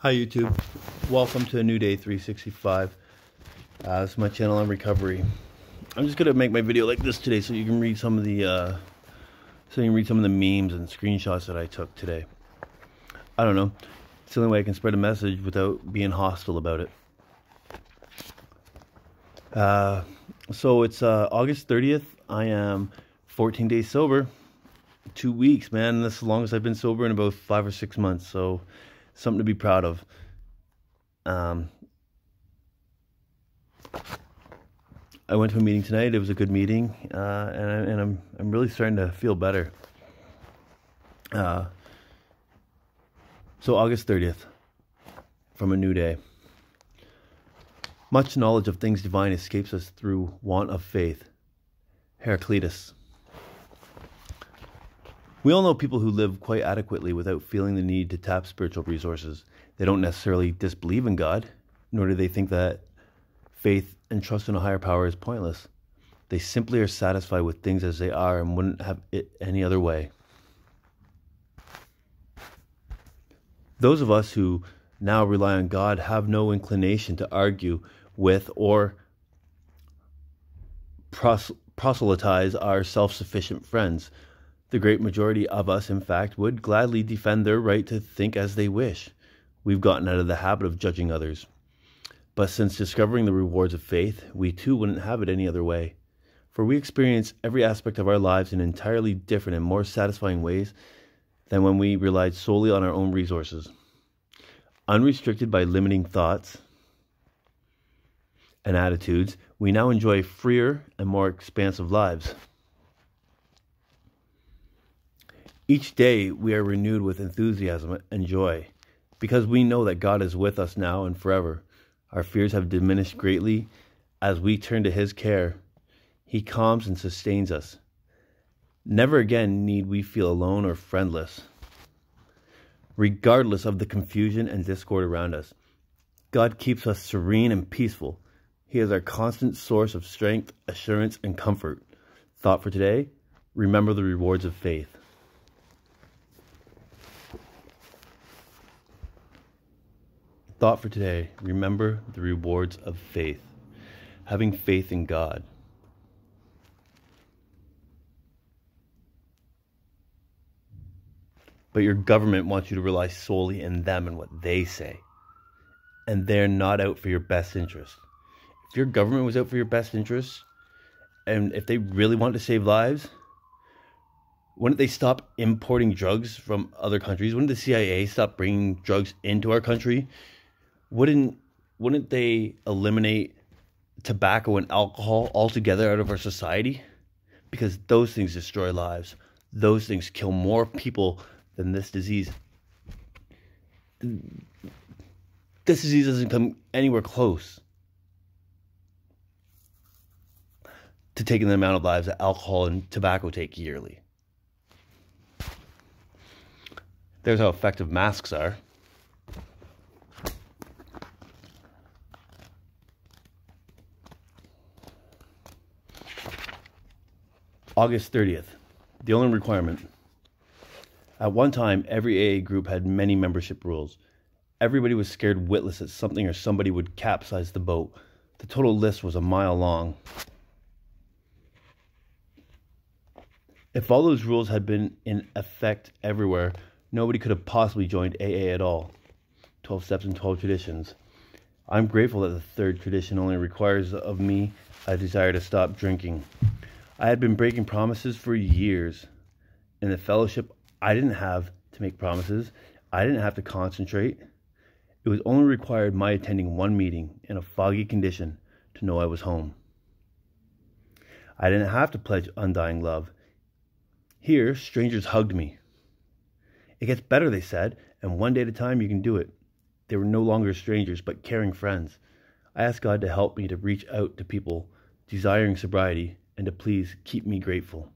Hi YouTube, welcome to a new day 365. This is my channel on recovery. I'm just gonna make my video like this today so you can read some of the memes and screenshots that I took today. I don't know, it's the only way I can spread a message without being hostile about it. So it's August 30th. I am 14 days sober. 2 weeks, man. That's the longest I've been sober in about 5 or 6 months. So something to be proud of. I went to a meeting tonight. It was a good meeting, and I'm really starting to feel better. So August 30th, from a new day. Much knowledge of things divine escapes us through want of faith. Heraclitus. We all know people who live quite adequately without feeling the need to tap spiritual resources. They don't necessarily disbelieve in God, nor do they think that faith and trust in a higher power is pointless. They simply are satisfied with things as they are and wouldn't have it any other way. Those of us who now rely on God have no inclination to argue with or proselytize our self-sufficient friends. The great majority of us, in fact, would gladly defend their right to think as they wish. We've gotten out of the habit of judging others. But since discovering the rewards of faith, we too wouldn't have it any other way. For we experience every aspect of our lives in entirely different and more satisfying ways than when we relied solely on our own resources. Unrestricted by limiting thoughts and attitudes, we now enjoy freer and more expansive lives. Each day we are renewed with enthusiasm and joy, because we know that God is with us now and forever. Our fears have diminished greatly as we turn to His care. He calms and sustains us. Never again need we feel alone or friendless, regardless of the confusion and discord around us. God keeps us serene and peaceful. He is our constant source of strength, assurance, and comfort. Thought for today: remember the rewards of faith. Thought for today: remember the rewards of faith. Having faith in God. But your government wants you to rely solely on them and what they say. And they're not out for your best interest. If your government was out for your best interest, and if they really wanted to save lives, wouldn't they stop importing drugs from other countries? Wouldn't the CIA stop bringing drugs into our country? Wouldn't they eliminate tobacco and alcohol altogether out of our society? Because those things destroy lives. Those things kill more people than this disease. This disease doesn't come anywhere close to taking the amount of lives that alcohol and tobacco take yearly. There's how effective masks are. August 30th, the only requirement. At one time, every AA group had many membership rules. Everybody was scared witless that something or somebody would capsize the boat. The total list was a mile long. If all those rules had been in effect everywhere, nobody could have possibly joined AA at all. 12 steps and 12 traditions. I'm grateful that the third tradition only requires of me a desire to stop drinking. I had been breaking promises for years. In the fellowship, I didn't have to make promises. I didn't have to concentrate. It was only required my attending one meeting in a foggy condition to know I was home. I didn't have to pledge undying love. Here, strangers hugged me. It gets better, they said, and one day at a time you can do it. They were no longer strangers, but caring friends. I asked God to help me to reach out to people desiring sobriety and to please keep me grateful.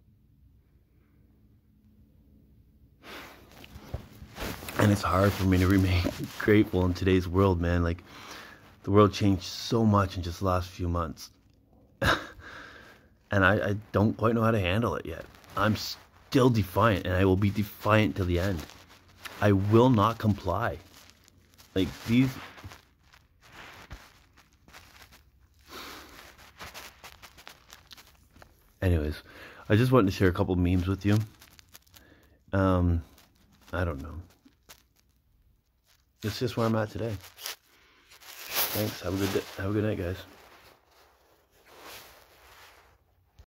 And it's hard for me to remain grateful in today's world, man. Like, the world changed so much in just the last few months. And I don't quite know how to handle it yet. I'm still defiant, and I will be defiant till the end. I will not comply. Like, these... Anyways, I just wanted to share a couple memes with you. I don't know. It's just where I'm at today. Thanks. Have a good day. Have a good night, guys.